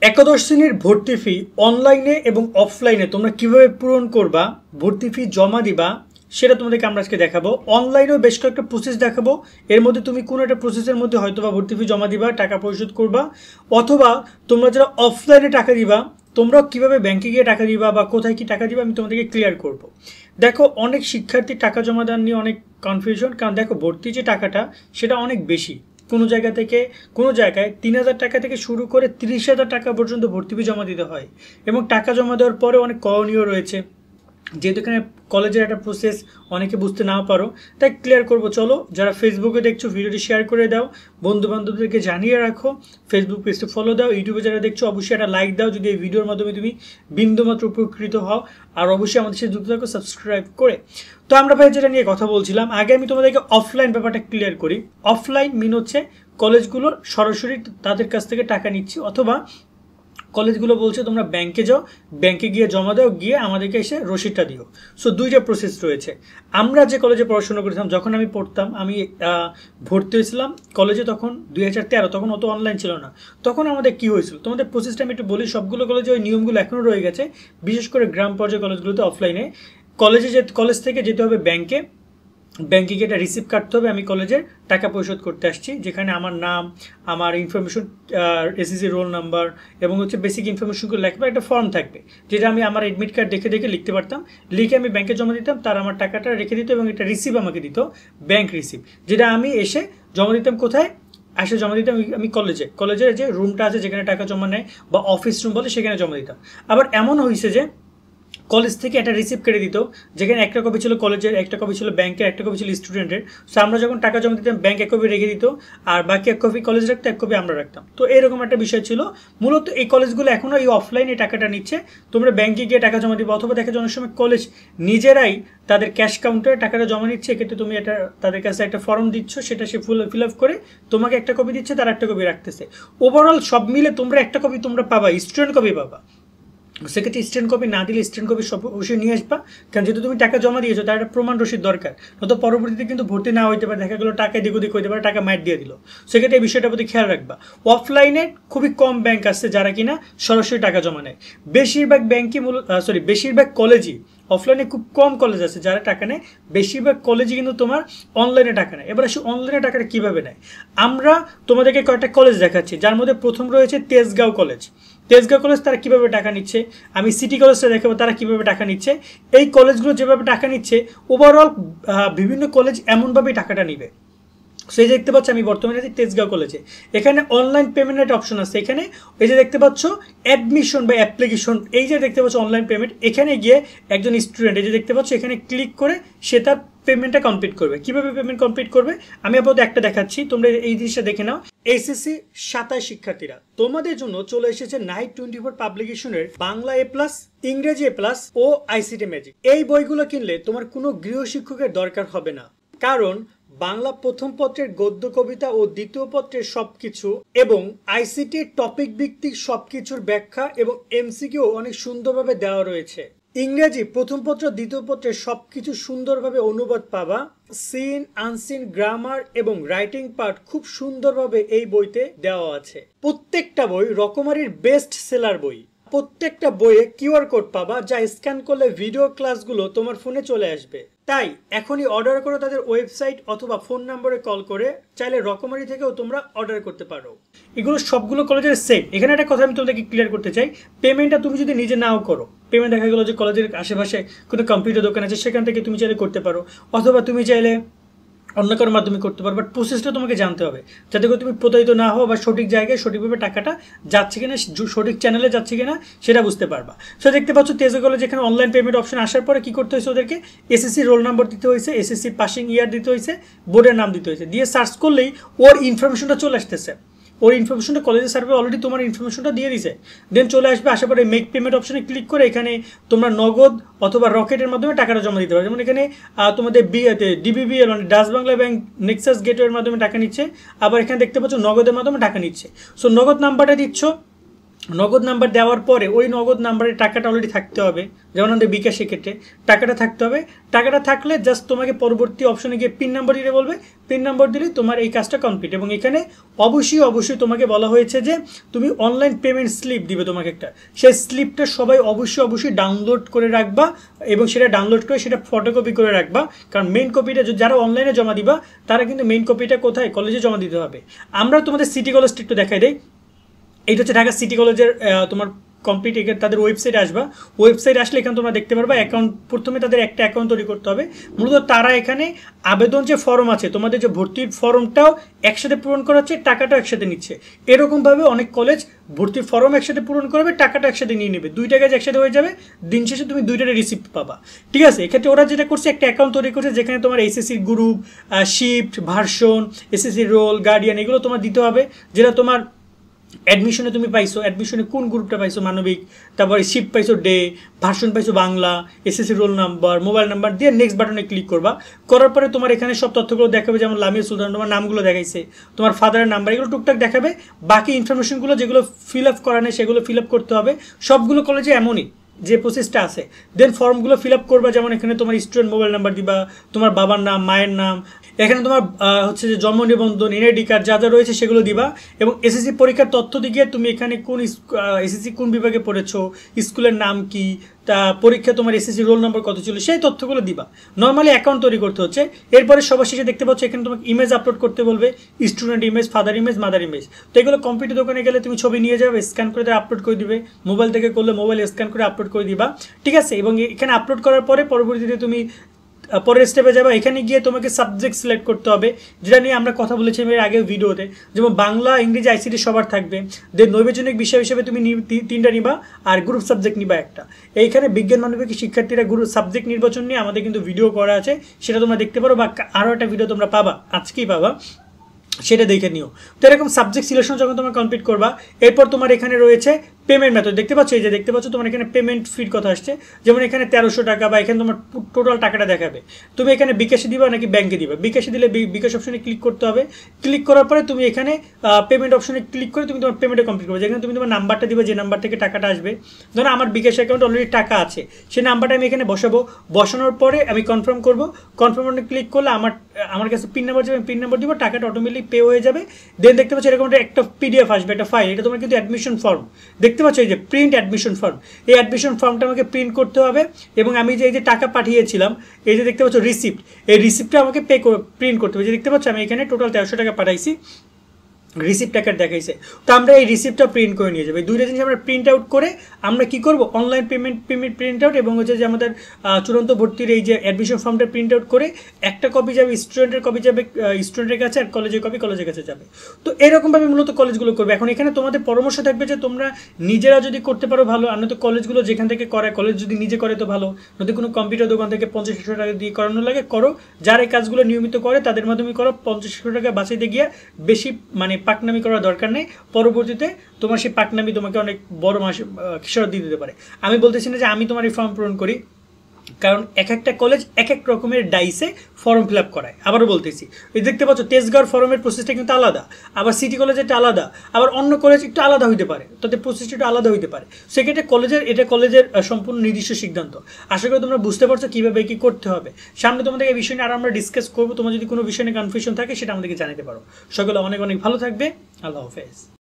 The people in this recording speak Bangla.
একাদশ শ্রেণীর ভর্তি ফি অনলাইনে এবং অফলাইনে তোমরা কিভাবে পূরণ করবা, ভর্তি ফি জমা দিবা, সেটা তোমাদেরকে আমরা আজকে দেখাবো। অনলাইনেও বেশ কয়েকটা প্রসেস দেখাবো। এর মধ্যে তুমি কোনো একটা প্রসেসের মধ্যে হয়তো বা ভর্তি ফি জমা দিবা, টাকা পরিশোধ করবা, অথবা তোমরা যারা অফলাইনে টাকা দিবা তোমরা কিভাবে ব্যাংকে গিয়ে টাকা দিবা বা কোথায় কি টাকা দিবা আমি তোমাদেরকে ক্লিয়ার করব। দেখো, অনেক শিক্ষার্থী টাকা জমা দেওয়ার নিয়ে অনেক কনফিউশন, কারণ দেখো ভর্তি যে টাকাটা সেটা অনেক বেশি। কোনো জায়গায় 3,000 টাকা থেকে শুরু করে 30,000 টাকা পর্যন্ত ভর্তি ফি জমা দিতে হয়, এবং টাকা জমা দেওয়ার পরে অনেক করণীয় রয়েছে। যেহেতু এখানে কলেজের একটা প্রসেস অনেকে বুঝতে নাও পারো, তাই ক্লিয়ার করব। চলো, যারা ফেসবুকে দেখছো ভিডিওটি শেয়ার করে দাও, বন্ধু বান্ধবদেরকে জানিয়ে রাখো, ফেসবুক পেজটি ফলো দাও, ইউটিউবে যারা দেখছো অবশ্যই একটা লাইক দাও যদি এই ভিডিওর মাধ্যমে তুমি বিন্দুমাত্র উপকৃত হও, আর অবশ্যই আমাদের সাথে যুক্ত থাকো সাবস্ক্রাইব করে। তো আমরা ভাই যেটা নিয়ে কথা বলছিলাম, আগে আমি তোমাদেরকে অফলাইন ব্যাপারটা ক্লিয়ার করি। অফলাইন মিন হচ্ছে কলেজগুলোর সরাসরি তাদের কাছ থেকে টাকা নিচ্ছি, অথবা কলেজগুলো বলছে তোমরা ব্যাংকে যাও, ব্যাংকে গিয়ে জমা দাও, গিয়ে আমাদেরকে এসে রসিদটা দিও। সো দুইটা প্রসেস রয়েছে। আমরা যে কলেজে পড়াশোনা করেছিলাম, যখন আমি পড়তাম, আমি ভর্তি হয়েছিলাম কলেজে তখন 2013, তখন অত অনলাইন ছিল না। তখন আমাদের কি হয়েছিল তোমাদের প্রসেসটা আমি একটু বলি। সবগুলো কলেজে ওই নিয়মগুলো এখনও রয়ে গেছে, বিশেষ করে গ্রাম পর্যায়ে কলেজগুলোতে অফলাইনে কলেজ থেকে যেতে হবে ব্যাংকে গিয়ে একটা রিসিপ্ট কাটতে হবে, আমি কলেজের টাকা পরিশোধ করতে আসছি, যেখানে আমার নাম, আমার ইনফরমেশন, এসএসসি রোল নাম্বার এবং হচ্ছে বেসিক ইনফরমেশনগুলো লেখা, একটা ফর্ম থাকবে যেটা আমি আমার এডমিট কার্ড দেখে লিখতে পারতাম। লিখে আমি ব্যাংকে জমা দিতাম, তার আমার টাকাটা রেখে দিত এবং একটা রিসিপ্ট আমাকে দিত, ব্যাংক রিসিপ্ট, যেটা আমি এসে জমা দিতাম। কোথায় এসে জমা দিতাম? আমি কলেজের যে রুমটা আছে যেখানে টাকা জমা নেয় বা অফিস রুম বলে, সেখানে জমা দিতাম। আবার এমন হয়েছে যে কলেজ থেকে একটা রিসিপ্ট কেটে দিত, যেখানে একটা কপি ছিল কলেজের, একটা কপি ছিল ব্যাংকের, একটা কপি ছিল স্টুডেন্টের। সো আমরা যখন টাকা জমা দিতাম ব্যাংক এক কপি রেখে দিত, আর বাকি এক কপি কলেজ রাখতো, এক কপি আমরা রাখতাম। তো এরকম একটা বিষয় ছিল। মূলত এই কলেজগুলো এখনও এই অফলাইনে টাকাটা নিচ্ছে, তোমরা ব্যাংকে গিয়ে টাকা জমা দিবে, অথবা দেখা যায় অনেক সময় কলেজ নিজেরাই তাদের ক্যাশ কাউন্টারে টাকাটা জমা নিচ্ছে। এক্ষেত্রে তুমি তাদের কাছে একটা ফর্ম দিচ্ছ, সেটা সে ফিল আপ করে তোমাকে একটা কপি দিচ্ছে, তার একটা কপি রাখতেছে। ওভারঅল সব মিলে তোমরা একটা কপি তোমরা পাবা, স্টুডেন্ট কপি পাবা। সেক্ষেত্রে স্ট্যান্ড কপি না দিলে স্ট্যান্ড কপি সব অবশ্যই নিয়ে আসবা, কারণ যেহেতু তুমি টাকা জমা দিয়েছো তার একটা প্রমাণ রসিদ দরকার, নয়তো পরবর্তীতে কিন্তু ভর্তি না হইতে পারে, দেখা গেলো টাকা এদিক ওদিক হইতে পারে, টাকা মাইট দিয়ে দিল। সেক্ষেত্রে এই বিষয়টার প্রতি খেয়াল রাখবা। অফলাইনে খুবই কম ব্যাংক আছে যারা কিনা সরাসরি টাকা জমা নেয়। বেশিরভাগ কলেজই অফলাইনে, খুব কম কলেজ আছে যারা টাকা নেয়। বেশিরভাগ কলেজই কিন্তু তোমার অনলাইনে টাকা নেয়। এবার আসি অনলাইনে টাকাটা কীভাবে নেয়। আমরা তোমাদেরকে কয়েকটা কলেজ দেখাচ্ছি, যার মধ্যে প্রথম রয়েছে তেজগাঁও কলেজ। তারা কীভাবে টাকা নিচ্ছে। আমি সিটি কলেজটা দেখাবো তারা কীভাবে টাকা নিচ্ছে। এই কলেজগুলো যেভাবে টাকা নিচ্ছে, ওভারঅল বিভিন্ন কলেজ এমনভাবেই টাকাটা নিবে। সেই দেখতে পাচ্ছ আমি বর্তমানে আছি তেজগাঁও কলেজে। এখানে অনলাইন পেমেন্টের একটা অপশন আছে। এখানে এই যে দেখতে পাচ্ছ অ্যাডমিশন বা অ্যাপ্লিকেশন, এই যে দেখতে পাচ্ছ অনলাইন পেমেন্ট, এখানে গিয়ে একজন স্টুডেন্ট এই যে দেখতে পাচ্ছ এখানে ক্লিক করে সে তার পেমেন্টটা কমপ্লিট করবে। কিভাবে পেমেন্ট কমপ্লিট করবে আমি আপাতত একটা দেখাচ্ছি, তোমরা এই জিনিসটা দেখে নাও। এসএসসি 27 শিক্ষার্থীরা, তোমাদের জন্য চলে এসেছে নাইট 24 পাবলিকেশনের বাংলা A+, ইংরেজি A+, ও আইসিটি ম্যাজিক। এই বইগুলো কিনলে তোমার কোনো গৃহ শিক্ষকের দরকার হবে না, কারণ বাংলা প্রথম পত্রের গদ্য কবিতা ও দ্বিতীয় পত্রের সবকিছু এবং আইসিটি টপিক ভিত্তিক সবকিছুর ব্যাখ্যা এবং এমসিকিউ অনেক সুন্দরভাবে দেওয়া রয়েছে। ইংরেজি প্রথম পত্র দ্বিতীয় পত্রের সবকিছু সুন্দরভাবে অনুবাদ পাবা। সিন আনসিন গ্রামার এবং রাইটিং পার্ট খুব সুন্দরভাবে এই বইতে দেওয়া আছে। প্রত্যেকটা বই রকমারির বেস্ট সেলার বই। প্রত্যেকটা বইয়ে কিউআর কোড পাবা, যা স্ক্যান করলে ভিডিও ক্লাসগুলো তোমার ফোনে চলে আসবে। তাই এখনই অর্ডার করো তাদের ওয়েবসাইট অথবা ফোন নম্বরে কল করে, চাইলে রকমারি থেকেও তোমরা অর্ডার করতে পারো। এগুলো সবগুলো কলেজের সেম। এখানে একটা কথা আমি তোমাদেরকে ক্লিয়ার করতে চাই, পেমেন্টটা তুমি যদি নিজে নাও করো, পেমেন্ট দেখা গেলো যে কলেজের আশেপাশে কোনো কম্পিউটার দোকান আছে, সেখান থেকে তুমি চাইলে করতে পারো, অথবা তুমি চাইলে অন্য কারোর মাধ্যমে করতে পারো। বাট প্রসেসটা তোমাকে জানতে হবে, যাতে করে তুমি প্রতারিত না হও বা সঠিক জায়গায় সঠিকভাবে টাকাটা যাচ্ছে কিনা, সঠিক চ্যানেলে যাচ্ছে কিনা সেটা বুঝতে পারবা। সো দেখতে পাচ্ছ তেজগাঁও কলেজে এখানে অনলাইন পেমেন্ট অপশন আসার পরে কি করতে হয়েছে, ওদেরকে এসএসসি রোল নাম্বার দিতে হয়েছে, এসএসসি পাসিং ইয়ার দিতে হয়েছে, বোর্ডের নাম দিতে হয়েছে, দিয়ে সার্চ করলেই ওর ইনফরমেশনটা চলে আসতেছে। ওর ইনফরমেশনটা কলেজের সার্ভে অলরেডি তোমার ইনফরমেশনটা দিয়ে দিছে, দেন চলে আসবে। আসার পরে মেক পেমেন্ট অপশনে ক্লিক করে এখানে তোমরা নগদ অথবা রকেটের মাধ্যমে টাকাটা জমা দিতে পারো। যেমন এখানে তোমাদের ডিবিবিএল মানে ডাচ বাংলা ব্যাংক নেক্সাস গেটওয়ের মাধ্যমে টাকা নিচ্ছে, আবার এখানে দেখতে পাচ্ছ নগদের মাধ্যমে টাকা নিচ্ছে। সো নগদ নাম্বারটা দিচ্ছ, নগদ নাম্বার দেওয়ার পরে ওই নগদ নাম্বারে টাকাটা অলরেডি থাকতে হবে, যেমন আমাদের বিকাশের ক্ষেত্রে টাকাটা থাকতে হবে। টাকাটা থাকলে জাস্ট তোমাকে পরবর্তী অপশনে গিয়ে পিন নাম্বার দিতে বলবে, পিন নাম্বার দিলে তোমার এই কাজটা কমপ্লিট। এবং এখানে অবশ্যই তোমাকে বলা হয়েছে যে তুমি অনলাইন পেমেন্ট স্লিপ দিবে তোমাকে একটা, সেই স্লিপটা সবাই অবশ্যই ডাউনলোড করে রাখবা এবং সেটা ডাউনলোড করে সেটা ফটোকপি করে রাখবা। কারণ মেইন কপিটা যারা অনলাইনে জমা দিবা তারা কিন্তু মেইন কপিটা কোথায়, কলেজে জমা দিতে হবে। আমরা তোমাদের সিটি কলেজটা একটু দেখাই দেই। এইটা হচ্ছে ঢাকা সিটি কলেজের তোমার কমপ্লিট তাদের ওয়েবসাইটে আসবা। ওয়েবসাইট আসলে এখানে তোমরা দেখতে পারবা অ্যাকাউন্ট, প্রথমে তাদের একটা অ্যাকাউন্ট তৈরি করতে হবে। মূলত তারা এখানে আবেদন যে ফর্ম আছে, তোমাদের যে ভর্তির ফর্মটাও একসাথে পূরণ করা হচ্ছে, টাকাটাও একসাথে নিচ্ছে। এরকমভাবে অনেক কলেজ ভর্তির ফর্ম একসাথে পূরণ করবে, টাকাটা একসাথে নিয়ে নেবে, দুইটা কাজ একসাথে হয়ে যাবে, দিন শেষে তুমি দুইটারে রিসিপ্ট পাবা। ঠিক আছে, এক্ষেত্রে ওরা যেটা করছে একটা অ্যাকাউন্ট তৈরি করছে যেখানে তোমার এসএসসির গ্রুপ, শিফট, ভার্সন, এসএসসির রোল, গার্ডিয়ান এগুলো তোমার দিতে হবে, যেটা তোমার অ্যাডমিশনে তুমি পাইছো, অ্যাডমিশনে কোন গ্রুপটা পাইছো মানবিক, তারপরে শিফট পাইছো ডে, ভার্সন পাইছো Bangla, SSC roll number, mobile number দিয়ে নেক্সট বাটনে ক্লিক করবা। করার পরে তোমার এখানে সব তথ্যগুলো দেখাবে, যেমন লামিয়া সুলতান তোমার নামগুলো দেখাইছে, তোমার ফাদারের নাম্বার, এগুলো টুকটাক দেখাবে। বাকি ইনফরমেশনগুলো যেগুলো ফিল আপ করা নেই সেগুলো ফিল আপ করতে হবে। সবগুলো কলেজে এমনই যে প্রসেসটা আছে। দেন ফর্মগুলো ফিল আপ করবা, যেমন এখানে তোমার স্টুডেন্ট মোবাইল নাম্বার দিবা, তোমার বাবার নাম, মায়ের নাম, এখানে তোমার হচ্ছে যে জন্ম নিবন্ধন, এনআইডি কার্ড যা যা রয়েছে সেগুলো দিবা। এবং এসএসসি পরীক্ষার তথ্য দিয়ে তুমি এখানে কোন এসএসসি কোন বিভাগে পড়েছো, স্কুলের নাম কি, তা পরীক্ষা তোমার এসএসসি রোল নম্বর কত ছিল, সেই তথ্যগুলো দিবা। নর্মালি অ্যাকাউন্ট তৈরি করতে হচ্ছে। এরপরে সবার শেষে দেখতে পাচ্ছ এখানে তোমাকে ইমেজ আপলোড করতে বলবে, student image, father image, mother image. তো এগুলো কম্পিউটার দোকানে গেলে তুমি ছবি নিয়ে যাবে, স্ক্যান করে আপলোড করে দিবে, মোবাইল থেকে করলে মোবাইল স্ক্যান করে আপলোড করে দিবা। ঠিক আছে, এবং এখানে আপলোড করার পরে পরবর্তীতে তুমি পরের স্টেপে যাবে। এখানে গিয়ে তোমাকে সাবজেক্ট সিলেক্ট করতে হবে, যেটা নিয়ে আমরা কথা বলেছি এর আগের ভিডিওতে, যেমন বাংলা, ইংরেজি, আইসিটি সবার থাকবে। দেন নৈবেচনিক বিষয় হিসেবে তুমি তিনটা নিবা আর গ্রুপ সাবজেক্ট নিবা একটা। এইখানে বিজ্ঞান মানবিক শিক্ষার্থীরা গ্রুপ সাবজেক্ট নির্বাচন নিয়ে আমাদের কিন্তু ভিডিও করা আছে, সেটা তোমরা দেখতে পারো, বা আরও একটা ভিডিও তোমরা পাবা, আজকেই পাবা, সেটা দেখে নিও। তো এরকম সাবজেক্ট সিলেকশন যখন তোমরা কমপ্লিট করবা, এরপর তোমার এখানে রয়েছে পেমেন্ট মেথড। দেখতে পাচ্ছ, এই যে দেখতে পাচ্ছ তোমার এখানে পেমেন্ট ফির কথা আসছে, যেমন এখানে 1300 টাকা, বা এখানে তোমার টোটাল টাকাটা দেখাবে। তুমি এখানে বিকাশে দিবা নাকি ব্যাংকে দিবা। বিকাশে দিলে বিকাশ অপশনে ক্লিক করতে হবে। ক্লিক করার পরে তুমি এখানে পেমেন্ট অপশনে ক্লিক করে তুমি তোমার পেমেন্টে কমপ্লিট করবে, যেখানে তুমি তোমার নাম্বারটা দিবে, যে নাম্বার থেকে টাকাটা আসবে। ধরো আমার বিকাশ অ্যাকাউন্ট অলরেডি টাকা আছে, সেই নাম্বারটা আমি এখানে বসাবো। বসানোর পরে আমি কনফার্ম করবো, কনফার্মে ক্লিক করলে আমার কাছে পিন নাম্বার যাবে, পিন নাম্বার দিব, টাকাটা অটোমেটিক পে হয়ে যাবে। দেন দেখতে পাচ্ছ এরকম একটা পিডিএফ আসবে, একটা ফাইল, এটা তোমার কিন্তু অ্যাডমিশন ফর্ম। দেখতে পাচ্ছ এই যে প্রিন্ট অ্যাডমিশন ফর্ম, এই অ্যাডমিশন ফর্মটা আমাকে প্রিন্ট করতে হবে। এবং আমি যে এই যে টাকা পাঠিয়েছিলাম, এই যে দেখতে পাচ্ছ রিসিপ্ট, এই রিসিপ্টটা আমাকে প্রিন্ট করতে হবে। যে দেখতে পাচ্ছ আমি এখানে টোটাল 1300 টাকা পাঠাইছি, রিসিপ্ট টাকার দেখাইছে। তো আমরা এই রিসিপ্টটা প্রিন্ট করে নিয়ে যাবো। এই দুইটা জিনিস আমরা প্রিন্ট আউট করে আমরা কি করব, অনলাইন পেমেন্ট প্রিন্ট আউট, এবং হচ্ছে যে আমাদের চূড়ান্ত ভর্তির এই যে অ্যাডমিশন ফর্মটা প্রিন্ট আউট করে একটা কপি যাবে স্টুডেন্টের, কপি যাবে স্টুডেন্টের কাছে, আর কলেজের কপি কলেজের কাছে যাবে। তো এরকমভাবে মূলত কলেজগুলো করবে। এখন এখানে তোমাদের পরামর্শ থাকবে যে তোমরা নিজেরা যদি করতে পারো ভালো, আর নয়তো কলেজগুলো যেখান থেকে করে, কলেজ যদি নিজে করে তো ভালো, নয়তো কোনো কম্পিউটার দোকান থেকে 50-100 টাকা দিয়ে করানো লাগে করো। যারা এই কাজগুলো নিয়মিত করে তাদের মাধ্যমে করো। 50-100 টাকা বাঁচাইতে গিয়ে বেশি মানে পাকনামি করার দরকার নেই। পরবর্তীতে তোমার সেই পাকনামি তোমাকে অনেক বড় খেসারত দিয়ে দিতে পারে। আমি বলতেছি না যে আমি তোমার এই ফর্ম পূরণ করি, কারণ এক একটা কলেজ এক এক রকমের ডাইসে ফর্ম ফিল আপ করায়। আবারও বলতেছি, এই দেখতে পাচ্ছ তেজগাঁওর ফর্মের প্রসেসটা কিন্তু আলাদা, আবার সিটি কলেজেরটা আলাদা, আবার অন্য কলেজ একটু আলাদা হইতে পারে, তাদের প্রসেসটা একটু আলাদা হইতে পারে। সেক্ষেত্রে এটা কলেজের সম্পূর্ণ নির্দিষ্ট সিদ্ধান্ত। আশা করি তোমরা বুঝতে পারছো কীভাবে কী করতে হবে। সামনে তোমাদের এই বিষয় নিয়ে আরও আমরা ডিসকাস করবো। তোমার যদি কোনো বিষয় নিয়ে কনফিউশন থাকে সেটা আমাদেরকে জানাতে পারো। সকলে অনেক অনেক ভালো থাকবে। আল্লাহ হাফেজ।